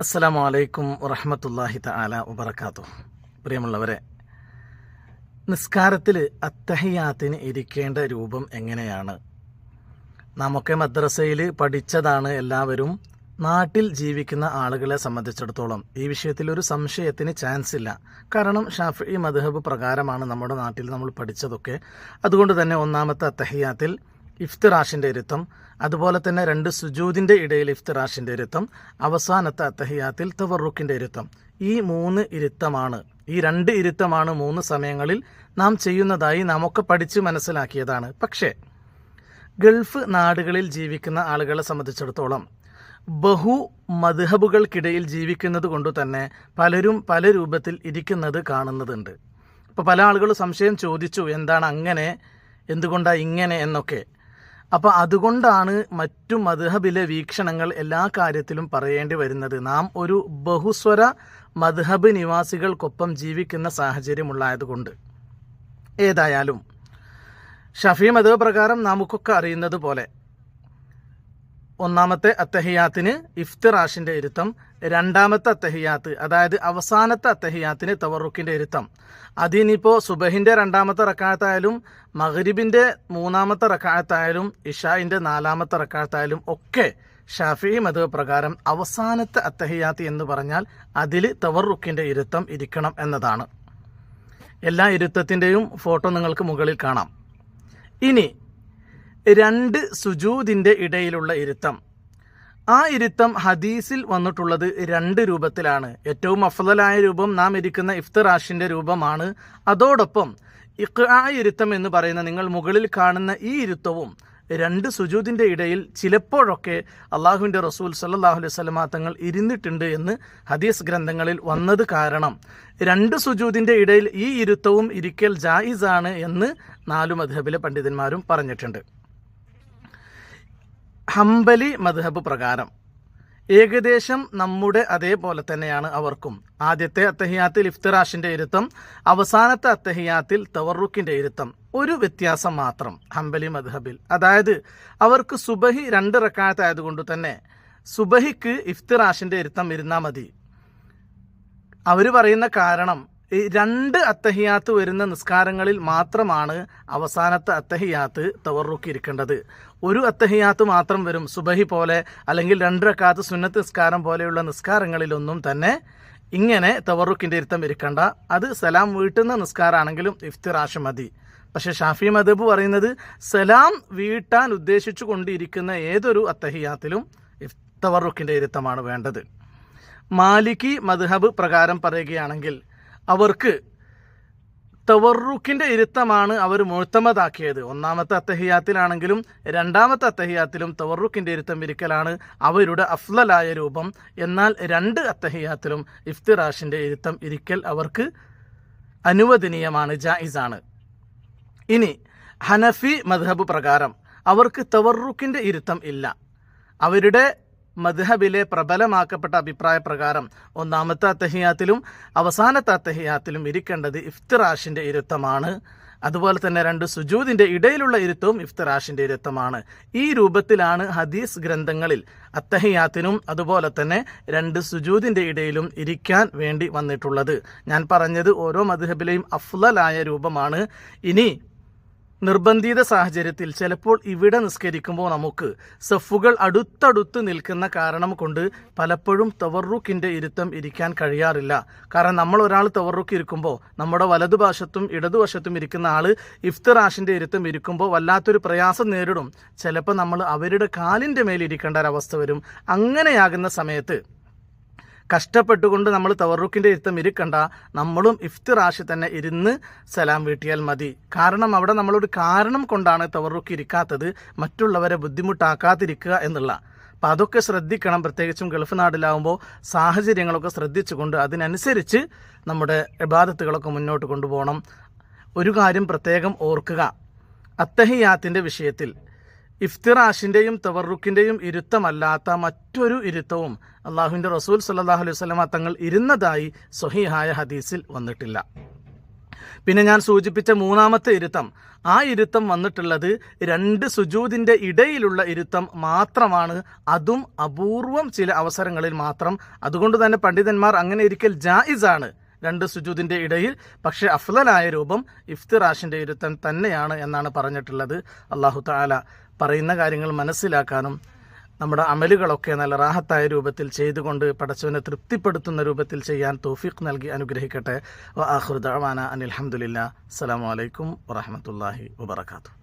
അസ്സലാമു അലൈക്കും വറഹ്മത്തുള്ളാഹി തആല വബറകാതുഹു. പ്രിയമുള്ളവരെ, നിസ്കാരത്തിൽ അത്തഹിയാത്തിന് ഇരിക്കേണ്ട രൂപം എങ്ങനെയാണ്? നാമൊക്കെ മദ്രസയിൽ പഠിച്ചതാണ്. എല്ലാവരും നാട്ടിൽ ജീവിക്കുന്ന ആളുകളെ സംബന്ധിച്ചിടത്തോളം ഈ വിഷയത്തിൽ ഒരു സംശയത്തിന് ചാൻസ് ഇല്ല. കാരണം ഷാഫിഈ മദ്ഹബ് പ്രകാരമാണ് നമ്മുടെ നാട്ടിൽ നമ്മൾ പഠിച്ചതൊക്കെ. അതുകൊണ്ട് തന്നെ ഒന്നാമത്തെ അത്തഹിയാത്തിൽ ഇഫ്തിറാഷിൻ്റെ ഇരുത്തം, അതുപോലെ തന്നെ 2 സുജൂദിൻ്റെ ഇടയിൽ ഇഫ്തിറാഷിൻ്റെ ഇരുത്തം, അവസാനത്തെ അത്തഹിയാത്തിൽ തവറുക്കിൻ്റെ ഇരുത്തം. ഈ 3 ഇരുത്തമാണ്, ഈ 2 ഇരുത്തമാണ് 3 സമയങ്ങളിൽ നാം ചെയ്യുന്നതായി നാമൊക്കെ പഠിച്ച് മനസ്സിലാക്കിയതാണ്. പക്ഷേ ഗൾഫ് നാടുകളിൽ ജീവിക്കുന്ന ആളുകളെ സംബന്ധിച്ചിടത്തോളം ബഹു മദ്ഹബുകൾക്കിടയിൽ ജീവിക്കുന്നത് കൊണ്ട് തന്നെ പലരും പല രൂപത്തിൽ ഇരിക്കുന്നത് കാണുന്നതുണ്ട്. അപ്പോൾ പല ആളുകളും സംശയം ചോദിച്ചു, എന്താണ് അങ്ങനെ, എന്തുകൊണ്ടാണ് ഇങ്ങനെ എന്നൊക്കെ. അപ്പോൾ അതുകൊണ്ടാണ് മറ്റു മദ്ഹബിലെ വീക്ഷണങ്ങൾ എല്ലാ കാര്യത്തിലും പറയേണ്ടി വരുന്നത്. നാം ഒരു ബഹുസ്വര മദ്ഹബ് നിവാസികൾക്കൊപ്പം ജീവിക്കുന്ന സാഹചര്യമുള്ളതുകൊണ്ട്. ഏതായാലും ഷഫീ മദ്ഹബ് പ്രകാരം നമുക്കൊക്കെ അറിയുന്നത് പോലെ ഒന്നാമത്തെ അത്തഹിയാത്തിന് ഇഫ്തിറാഷിൻ്റെ ഇരുത്തം, രണ്ടാമത്തെ അത്തഹിയാത്ത് അതായത് അവസാനത്തെ അത്തഹിയാത്തിന് തവറുക്കിൻ്റെ ഇരുത്തം. അതിനിപ്പോൾ സുബഹിൻ്റെ 2ാമത്തെ റക്അത്തായാലും മഗ്രിബിൻ്റെ 3ാമത്തെ റക്അത്തായാലും ഇശാഇൻ്റെ 4ാമത്തെ റക്അത്തായാലും ഒക്കെ ഷാഫിഈ മദ്ഹബ് പ്രകാരം അവസാനത്തെ അത്തഹിയാത്ത് എന്ന് പറഞ്ഞാൽ അതിൽ തവറുക്കിൻ്റെ ഇരുത്തം ഇരിക്കണം എന്നതാണ്. എല്ലാ ഇരുത്തത്തിൻ്റെയും ഫോട്ടോ നിങ്ങൾക്ക് മുകളിൽ കാണാം. ഇനി 2 സുജൂദിൻ്റെ ഇടയിലുള്ള ഇരുത്തം, ആ ഇരുത്തം ഹദീസിൽ വന്നിട്ടുള്ളത് 2 രൂപത്തിലാണ്. ഏറ്റവും അഫ്ളലായ രൂപം നാം ഇരിക്കുന്ന ഇഫ്തിറാഷിൻ്റെ രൂപമാണ്. അതോടൊപ്പം ഇഖ്ആ ഇരുത്തം എന്ന് പറയുന്ന നിങ്ങൾ മുകളിൽ കാണുന്ന ഈ ഇരുത്തവും 2 സുജൂദിൻ്റെ ഇടയിൽ ചിലപ്പോഴൊക്കെ അള്ളാഹുവിൻ്റെ റസൂൽ സല്ലല്ലാഹു അലൈഹി വസല്ലമ തങ്ങൾ ഇരുന്നിട്ടുണ്ട് എന്ന് ഹദീസ് ഗ്രന്ഥങ്ങളിൽ വന്നത് കാരണം 2 സുജൂദിൻ്റെ ഇടയിൽ ഈ ഇരുത്തവും ഇരിക്കൽ ജായിസാണ് എന്ന് 4 മദ്ഹബിലെ പണ്ഡിതന്മാരും പറഞ്ഞിട്ടുണ്ട്. ഹംബലി മദ്ഹബ് പ്രകാരം ഏകദേശം നമ്മുടെ അതേപോലെ തന്നെയാണ് അവർക്കും. ആദ്യത്തെ അത്തഹിയാത്തിൽ ഇഫ്തിറാഷിൻ്റെ ഇരുത്തം, അവസാനത്തെ അത്തഹിയാത്തിൽ തവറുക്കിൻ്റെ ഇരുത്തം. ഒരു വ്യത്യാസം മാത്രം ഹംബലി മദ്ഹബിൽ, അതായത് അവർക്ക് സുബഹി 2 റക്അത്ത് ആയതുകൊണ്ട് തന്നെ സുബഹിക്ക് ഇഫ്തിറാഷിൻ്റെ ഇരുത്തം ഇരുന്നാൽ മതി. അവർ പറയുന്ന കാരണം, ഈ 2 അത്തഹിയാത്ത് വരുന്ന നിസ്കാരങ്ങളിൽ മാത്രമാണ് അവസാനത്തെ അത്തഹിയാത്ത് തവറുക്ക് ഇരിക്കേണ്ടത്. ഒരു അത്തഹിയാത്ത് മാത്രം വരും സുബഹി പോലെ അല്ലെങ്കിൽ 2 റക്അത്ത് സുന്നത്ത് നിസ്കാരം പോലെയുള്ള നിസ്കാരങ്ങളിലൊന്നും തന്നെ ഇങ്ങനെ തവറുക്കിൻ്റെ ഇരുത്തം ഇരിക്കേണ്ട. അത് സലാം വീട്ടുന്ന നിസ്കാരമാണെങ്കിലും ഇഫ്തിറാഷ് മതി. പക്ഷേ ഷാഫി മദ്ഹബ് പറയുന്നത് സലാം വീട്ടാൻ ഉദ്ദേശിച്ചു കൊണ്ടിരിക്കുന്ന ഏതൊരു അത്തഹിയാത്തിലും തവറുക്കിൻ്റെ ഇരുത്തമാണ് വേണ്ടത്. മാലിക്കി മദ്ഹബ് പ്രകാരം പറയുകയാണെങ്കിൽ അവർക്ക് തവറുക്കിൻ്റെ ഇരുത്തമാണ് അവർ മുഅ്തമദാക്കിയത്. ഒന്നാമത്തെ അത്തഹിയാത്തിലാണെങ്കിലും 2ാമത്തെ അത്തഹിയാത്തിലും തവറുക്കിൻ്റെ ഇരുത്തം ഇരിക്കലാണ് അവരുടെ അഫ്ളലായ രൂപം. എന്നാൽ 2 അത്തഹിയാത്തിലും ഇഫ്തിറാഷിൻ്റെ ഇരുത്തം ഇരിക്കൽ അവർക്ക് അനുവദനീയമാണ്, ജായിസാണ്. ഇനി ഹനഫി മദ്ഹബ് പ്രകാരം അവർക്ക് തവറുക്കിൻ്റെ ഇരുത്തം ഇല്ല. അവരുടെ മദ്ഹബിലെ പ്രബലമാക്കപ്പെട്ട അഭിപ്രായ പ്രകാരം ഒന്നാമത്തെ അത്തഹിയാത്തിലും അവസാനത്തെ അത്തഹിയാത്തിലും ഇരിക്കേണ്ടത് ഇഫ്തിറാഷിൻ്റെ ഇരുത്തമാണ്. അതുപോലെ തന്നെ 2 സുജൂദിൻ്റെ ഇടയിലുള്ള ഇരുത്തവും ഇഫ്തിറാഷിൻ്റെ ഇരുത്തമാണ്. ഈ രൂപത്തിലാണ് ഹദീസ് ഗ്രന്ഥങ്ങളിൽ അത്തഹിയാത്തിനും അതുപോലെ തന്നെ 2 സുജൂദിൻ്റെ ഇടയിലും ഇരിക്കാൻ വേണ്ടി വന്നിട്ടുള്ളത്. ഞാൻ പറഞ്ഞത് ഓരോ മദ്ഹബിലെയും അഫ്ളലായ രൂപമാണ്. ഇനി നിർബന്ധിത സാഹചര്യത്തിൽ ചിലപ്പോൾ ഇവിടെ നിസ്കരിക്കുമ്പോൾ നമുക്ക് സഫുകൾ അടുത്തടുത്ത് നിൽക്കുന്ന കാരണം കൊണ്ട് പലപ്പോഴും തവറുക്കിൻ്റെ ഇരുത്തം ഇരിക്കാൻ കഴിയാറില്ല. കാരണം നമ്മൾ ഒരാൾ തവറുക്ക് ഇരിക്കുമ്പോൾ നമ്മുടെ വലതുവശത്തും ഇടതുവശത്തും ഇരിക്കുന്ന ആൾ ഇഫ്തിറാഷിൻ്റെ ഇരുത്തം ഇരിക്കുമ്പോൾ വല്ലാത്തൊരു പ്രയാസം നേരിടും. ചിലപ്പോൾ നമ്മൾ അവരുടെ കാലിൻ്റെ മേലിരിക്കേണ്ട ഒരവസ്ഥ വരും. അങ്ങനെയാകുന്ന സമയത്ത് കഷ്ടപ്പെട്ടുകൊണ്ട് നമ്മൾ തവറുക്കിൻ്റെ ഇരുത്തം ഇരിക്കണ്ട, നമ്മളും ഇഫ്തിറാഷ് തന്നെ ഇരുന്ന് സലാം വീട്ടിയാൽ മതി. കാരണം അവിടെ നമ്മളൊരു കാരണം കൊണ്ടാണ് തവറുക്ക് ഇരിക്കാത്തത്, മറ്റുള്ളവരെ ബുദ്ധിമുട്ടാക്കാതിരിക്കുക എന്നുള്ള. അപ്പം അതൊക്കെ ശ്രദ്ധിക്കണം. പ്രത്യേകിച്ചും ഗൾഫ് നാട്ടിലാവുമ്പോൾ സാഹചര്യങ്ങളൊക്കെ ശ്രദ്ധിച്ചുകൊണ്ട് അതിനനുസരിച്ച് നമ്മുടെ ഇബാദത്തുകളൊക്കെ മുന്നോട്ട് കൊണ്ടുപോകണം. ഒരു കാര്യം പ്രത്യേകം ഓർക്കുക, അത്തഹിയാത്തിൻ്റെ വിഷയത്തിൽ ഇഫ്തിറാഷിൻ്റെയും തവറുക്കിൻ്റെയും ഇരുത്തമല്ലാത്ത മറ്റൊരു ഇരുത്തവും അള്ളാഹുവിൻ്റെ റസൂൽ സല്ലല്ലാഹു അലൈഹി വസല്ലമ തങ്ങൾ ഇരുന്നതായി സ്വഹീഹായ ഹദീസിൽ വന്നിട്ടില്ല. പിന്നെ ഞാൻ സൂചിപ്പിച്ച മൂന്നാമത്തെ ഇരുത്തം, ആ ഇരുത്തം വന്നിട്ടുള്ളത് 2 സുജൂദിന്റെ ഇടയിലുള്ള ഇരുത്തം മാത്രമാണ്. അതും അപൂർവം ചില അവസരങ്ങളിൽ മാത്രം. അതുകൊണ്ട് തന്നെ പണ്ഡിതന്മാർ അങ്ങനെ ഇരിക്കൽ ജായിസാണ് 2 സുജൂദിന്റെ ഇടയിൽ. പക്ഷെ അഫ്ളലായ രൂപം ഇഫ്തിറാഷിന്റെ ഇരുത്തം തന്നെയാണ് എന്നാണ് പറഞ്ഞിട്ടുള്ളത്. അല്ലാഹു തആല പറയുന്ന കാര്യങ്ങൾ മനസ്സിലാക്കാനും നമ്മുടെ അമലുകളൊക്കെ നല്ല റാഹത്തായ രൂപത്തിൽ ചെയ്തുകൊണ്ട് പടച്ചവനെ തൃപ്തിപ്പെടുത്തുന്ന രൂപത്തിൽ ചെയ്യാൻ തൗഫീഖ് നൽകി അനുഗ്രഹിക്കട്ടെ. വ ആഖിറു ദഅവാന അനിൽ ഹംദുലില്ലാഹ്. അസ്സലാമു അലൈക്കും വറഹ്മത്തുള്ളാഹി വബറകാതുഹു.